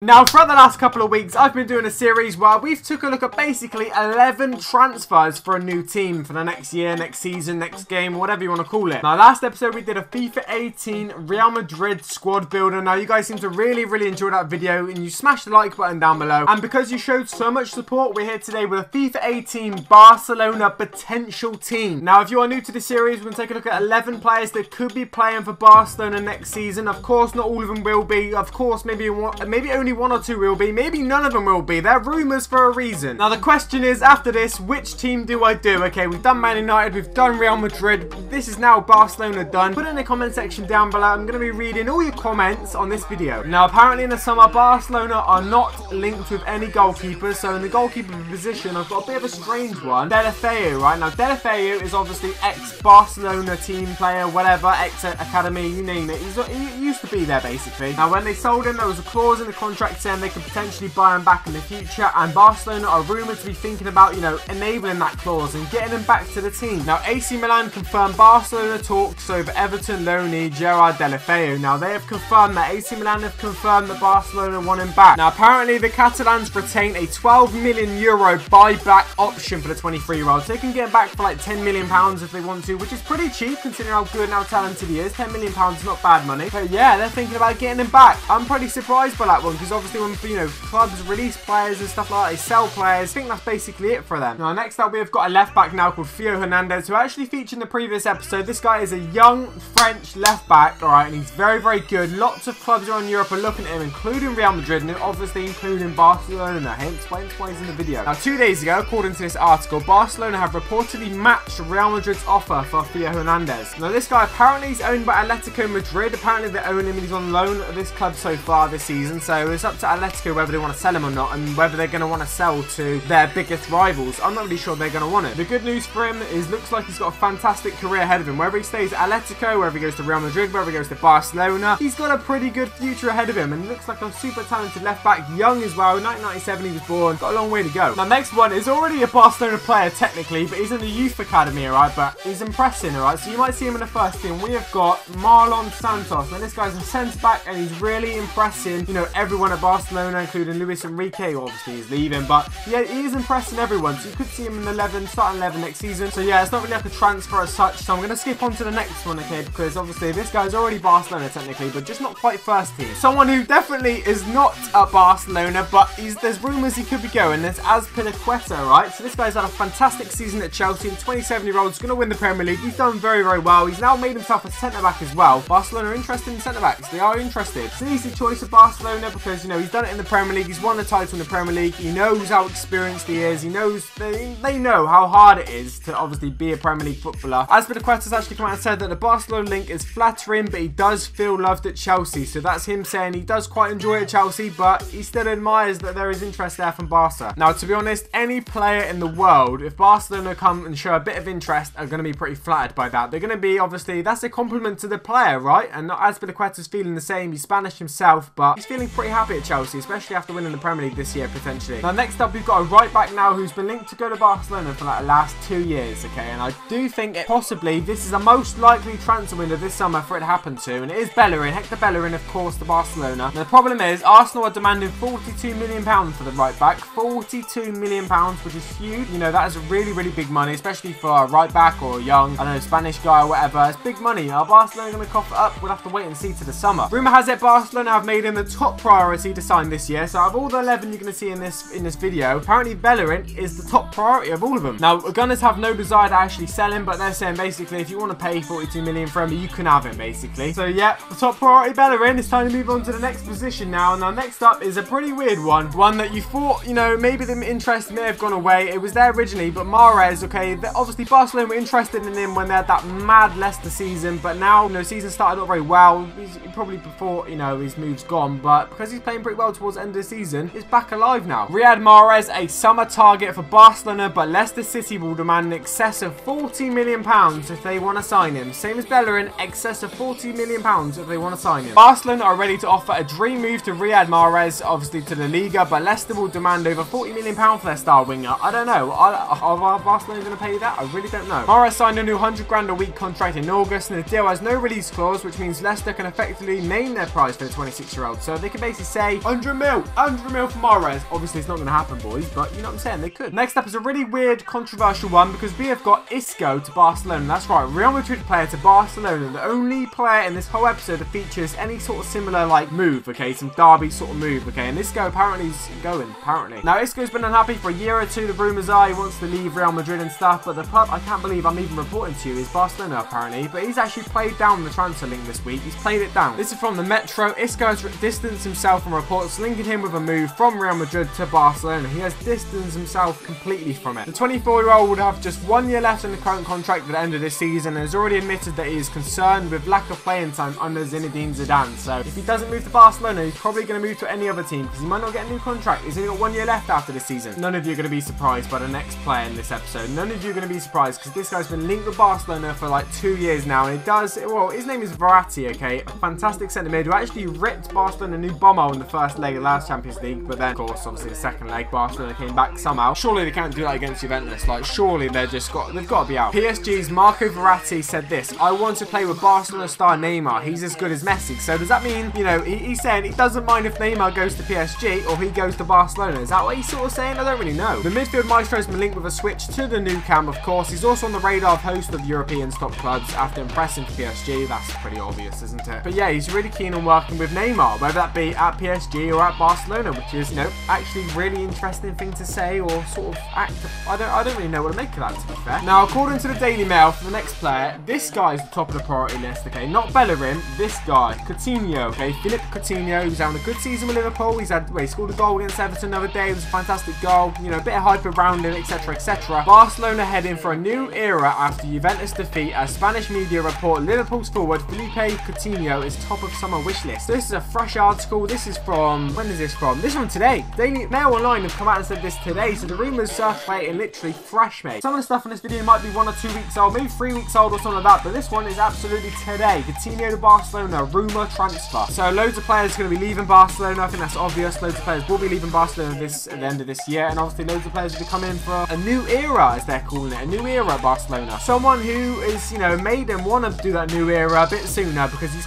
Now, throughout the last couple of weeks, I've been doing a series where we've took a look at basically 11 transfers for a new team for the next year, next season, next game, whatever you want to call it. Now, last episode, we did a FIFA 18 Real Madrid squad builder. Now, you guys seem to really enjoy that video, and you smashed the like button down below. And because you showed so much support, we're here today with a FIFA 18 Barcelona potential team. Now, if you are new to the series, we're going to take a look at 11 players that could be playing for Barcelona next season. Of course, not all of them will be. Of course, maybe only one or two will be. Maybe none of them will be. They're rumours for a reason. Now, the question is, after this, which team do I do? Okay, we've done Man United. We've done Real Madrid. This is now Barcelona done. Put it in the comment section down below. I'm going to be reading all your comments on this video. Now, apparently in the summer, Barcelona are not linked with any goalkeepers. So, in the goalkeeper position, I've got a bit of a strange one. Deulofeu, right? Now, Deulofeu is obviously ex-Barcelona team player, whatever, ex-academy, you name it. He used to be there, basically. Now, when they sold him, there was a clause in the contract saying they could potentially buy him back in the future, and Barcelona are rumoured to be thinking about, you know, enabling that clause and getting him back to the team. Now, AC Milan confirmed Barcelona talks over Everton loanee Gerard Deulofeu. Now, they have confirmed that AC Milan have confirmed that Barcelona want him back. Now, apparently, the Catalans retain a €12 million buyback option for the 23-year-old. So they can get him back for like £10 million if they want to, which is pretty cheap considering how good and how talented he is. £10 million is not bad money. But yeah, they're thinking about getting him back. I'm pretty surprised by that one, because obviously when, you know, clubs release players and stuff like that, they sell players. I think that's basically it for them. Now, next up, we've got a left back now called Theo Hernandez, who actually featured in the previous episode. This guy is a young French left back, all right, and he's very good. Lots of clubs around Europe are looking at him, including Real Madrid, and obviously including Barcelona. Hence why he's in the video. Now, 2 days ago, according to this article, Barcelona have reportedly matched Real Madrid's offer for Theo Hernandez. Now, this guy apparently is owned by Atletico Madrid. Apparently, they own him and he's on loan at this club so far this season. So it's up to Atletico whether they want to sell him or not, and whether they're going to want to sell to their biggest rivals. I'm not really sure they're going to want it. The good news for him is looks like he's got a fantastic career ahead of him. Whether he stays at Atletico, whether he goes to Real Madrid, whether he goes to Barcelona, he's got a pretty good future ahead of him, and looks like a super talented left back, young as well. 1997 he was born, got a long way to go. Now, next one is already a Barcelona player technically, but he's in the youth academy, alright, but he's impressing, alright, so you might see him in the first team. We have got Marlon Santos. Now, this guy's a centre back, and he's really impressing, you know, everyone at Barcelona, including Luis Enrique. Obviously he's leaving, but yeah, he is impressing everyone, so you could see him in 11, starting 11 next season. So yeah, it's not really like a transfer as such, so I'm going to skip on to the next one, okay, because obviously this guy's already Barcelona technically, but just not quite first team. Someone who definitely is not at Barcelona, but there's rumours he could be going. There's Azpilicueta, right? So this guy's had a fantastic season at Chelsea. The 27-year-old's going to win the Premier League. He's done very well. He's now made himself a centre-back as well. Barcelona are interested in centre-backs. They are interested. It's an easy choice of Barcelona because, you know, he's done it in the Premier League. He's won the title in the Premier League. He knows how experienced he is. He knows, they know how hard it is to obviously be a Premier League footballer. Azpilicueta's actually come out and said that the Barcelona link is flattering, but he does feel loved at Chelsea. So that's him saying he does quite enjoy it at Chelsea, but he still admires that there is interest there from Barca. Now, to be honest, any player in the world, if Barcelona come and show a bit of interest, are going to be pretty flattered by that. They're going to be, obviously, that's a compliment to the player, right? And Azpilicueta's feeling the same. He's Spanish himself, but he's feeling pretty happy at Chelsea, especially after winning the Premier League this year, potentially. Now, next up, we've got a right back now who's been linked to go to Barcelona for like the last 2 years, okay? And I do think possibly this is the most likely transfer window this summer for it to happen to, and it is Bellerin, Hector Bellerin, of course, to Barcelona. Now, the problem is Arsenal are demanding £42 million for the right back. £42 million, which is huge. You know, that is really big money, especially for a right back or a young, I don't know, Spanish guy or whatever. It's big money. Are Barcelona going to cough it up? We'll have to wait and see to the summer. Rumour has it Barcelona have made him the top priority to sign this year. So out of all the 11 you're going to see in this video, apparently Bellerin is the top priority of all of them. Now, Gunners have no desire to actually sell him, but they're saying basically if you want to pay £42 million for him, you can have him basically. So yeah, the top priority Bellerin. It's time to move on to the next position now. Now, next up is a pretty weird one. One that you thought, you know, maybe the interest may have gone away. It was there originally, but Mahrez, okay, obviously Barcelona were interested in him when they had that mad Leicester season, but now, you know, season started not very well. He's probably before, you know, his move's gone, but because he's playing pretty well towards the end of the season, he's back alive now. Riyad Mahrez, a summer target for Barcelona, but Leicester City will demand an excess of £40 million if they want to sign him. Same as Bellerin, excess of £40 million if they want to sign him. Barcelona are ready to offer a dream move to Riyad Mahrez, obviously to the Liga, but Leicester will demand over £40 million for their star winger. I don't know. Are Barcelona going to pay that? I really don't know. Mahrez signed a new £100,000 a week contract in August, and the deal has no release clause, which means Leicester can effectively name their price for the 26-year-old. So they can basically say 100 mil for Mahrez. Obviously, it's not going to happen, boys, but you know what I'm saying? They could. Next up is a really weird, controversial one because we have got Isco to Barcelona. That's right, Real Madrid player to Barcelona. The only player in this whole episode that features any sort of similar, like, move, okay? Some derby sort of move, okay? And Isco apparently is going, apparently. Now, Isco's been unhappy for a year or two. The rumours are he wants to leave Real Madrid and stuff, but the club, I can't believe I'm even reporting to you, is Barcelona, apparently. But he's actually played down the transfer link this week. He's played it down. This is from the Metro. Isco has distanced himself from reports linking him with a move from Real Madrid to Barcelona. He has distanced himself completely from it. The 24-year-old would have just 1 year left in the current contract at the end of this season and has already admitted that he is concerned with lack of playing time under Zinedine Zidane. So if he doesn't move to Barcelona, he's probably going to move to any other team because he might not get a new contract. He's only got 1 year left after this season. None of you are going to be surprised by the next player in this episode. None of you are going to be surprised because this guy's been linked with Barcelona for like 2 years now, and it does, well, his name is Verratti, okay? A fantastic centre mid who actually ripped Barcelona a new bomber in the first leg of last Champions League, but then, of course, obviously the second leg, Barcelona came back somehow. Surely they can't do that against Juventus. Like, surely they've got to be out. PSG's Marco Verratti said this: I want to play with Barcelona star Neymar. He's as good as Messi. So does that mean, you know, he's saying he doesn't mind if Neymar goes to PSG or he goes to Barcelona? Is that what he's sort of saying? I don't really know. The midfield maestro has been linked with a switch to the new camp, of course. He's also on the radar of host of European top clubs after impressing PSG. That's pretty obvious, isn't it? But yeah, he's really keen on working with Neymar, whether that be at PSG or at Barcelona, which is, you know, actually really interesting thing to say or sort of act. I don't really know what to make of that, to be fair. Now, according to the Daily Mail, for the next player, this guy is the top of the priority list, okay? Not Bellerin, this guy, Coutinho, okay? Philippe Coutinho, he was having a good season with Liverpool. He scored a goal against Everton the other day. It was a fantastic goal. You know, a bit of hype around him, etc., etc. Barcelona heading for a new era after Juventus defeat. As Spanish media report, Liverpool's forward Philippe Coutinho is top of summer wish list. So this is a fresh article. This is from, when is this from? This is from today. Daily Mail Online have come out and said this today. So the rumours circulating literally fresh, mate. Some of the stuff in this video might be 1 or 2 weeks old, maybe 3 weeks old or something like that. But this one is absolutely today. Coutinho to Barcelona, rumour transfer. So loads of players are going to be leaving Barcelona. I think that's obvious. Loads of players will be leaving Barcelona at the end of this year. And obviously loads of players will be coming in for a new era, as they're calling it. A new era at Barcelona. Someone who is, you know, made them want to do that new era a bit sooner because he's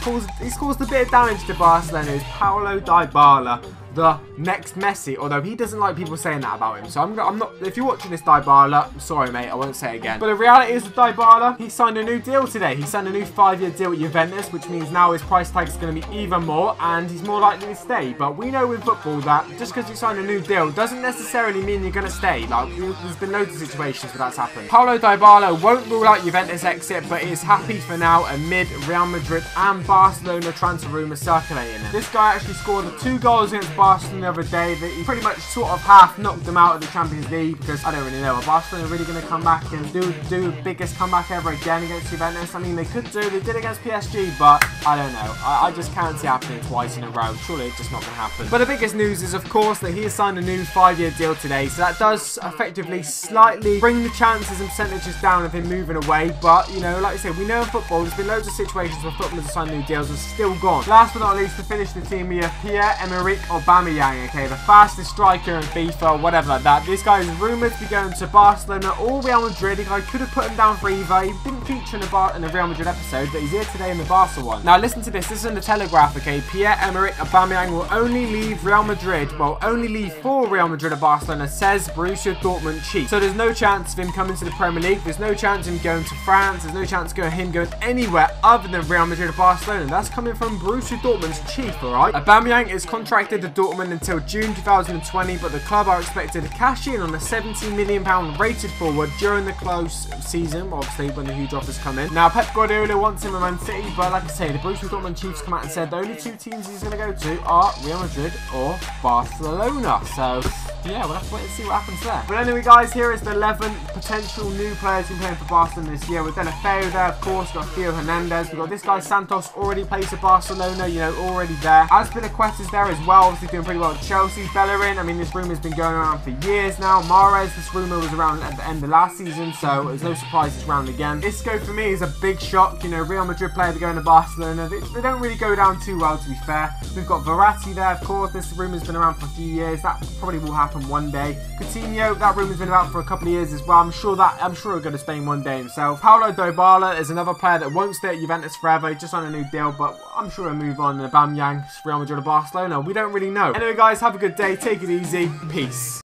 caused a bit of damage to Barcelona is Paulo Dybala, the next Messi, although he doesn't like people saying that about him. So I'm not, if you're watching this, Dybala, I'm sorry, mate, I won't say it again. But the reality is with Dybala, he signed a new deal today. He signed a new 5-year deal with Juventus, which means now his price tag is going to be even more, and he's more likely to stay. But we know with football that just because you sign a new deal doesn't necessarily mean you're going to stay. Like, there's been loads of situations where that's happened. Paulo Dybala won't rule out Juventus exit, but is happy for now amid Real Madrid and Barcelona transfer rumours circulating. This guy actually scored the 2 goals against Barcelona the other day that he pretty much sort of half knocked them out of the Champions League, because I don't really know, are Barcelona really going to come back and do the biggest comeback ever again against Juventus? I mean, they could do, they did against PSG, but I don't know. I just can't see it happening twice in a row. Surely it's just not going to happen. But the biggest news is, of course, that he has signed a new 5-year deal today, so that does effectively slightly bring the chances and percentages down of him moving away. But, you know, like I said, we know in football, there's been loads of situations where footballers have signed new deals and still gone. Last but not least, to finish the team, we have Pierre-Emerick Aubameyang, okay, the fastest striker in FIFA, whatever like that. This guy is rumoured to be going to Barcelona or Real Madrid. I could have put him down for either. He didn't feature in the Real Madrid episode, but he's here today in the Barca one. Now listen to this. This is in the Telegraph, okay? Pierre-Emerick Aubameyang will only leave Real Madrid, well, only leave for Real Madrid at Barcelona, says Borussia Dortmund chief. So there's no chance of him coming to the Premier League. There's no chance of him going to France. There's no chance of him going anywhere other than Real Madrid or Barcelona. That's coming from Borussia Dortmund's chief, alright? Aubameyang is contracted to Dortmund until June 2020, but the club are expected to cash in on a £17 million rated forward during the close season, obviously when the huge offers come in. Now Pep Guardiola wants him at Man City, but like I say, the Borussia Dortmund chiefs come out and said the only 2 teams he's going to go to are Real Madrid or Barcelona. So yeah, we'll have to wait and see what happens there. But anyway, guys, here is the 11 potential new players who playing for Barcelona this year. With Deulofeu there, of course, got Theo Hernandez. We've got this guy Santos, already plays for Barcelona, you know, already there. Azpilicueta's there as well, obviously doing pretty well at Chelsea. Bellerin, I mean, this rumour's been going around for years now. Mahrez, this rumour was around at the end of last season, so it's no surprise it's around again. Isco, for me, is a big shock. You know, Real Madrid player going to Barcelona. They don't really go down too well, to be fair. We've got Verratti there, of course. This rumour's been around for a few years. That probably will happen happen one day. Coutinho, that rumour's been about for a couple of years as well. I'm sure he'll go to Spain one day himself. Paulo Dybala is another player that won't stay at Juventus forever. He's just on a new deal, but I'm sure he'll move on. And Aubameyang, Real Madrid or Barcelona, we don't really know. Anyway, guys, have a good day. Take it easy. Peace.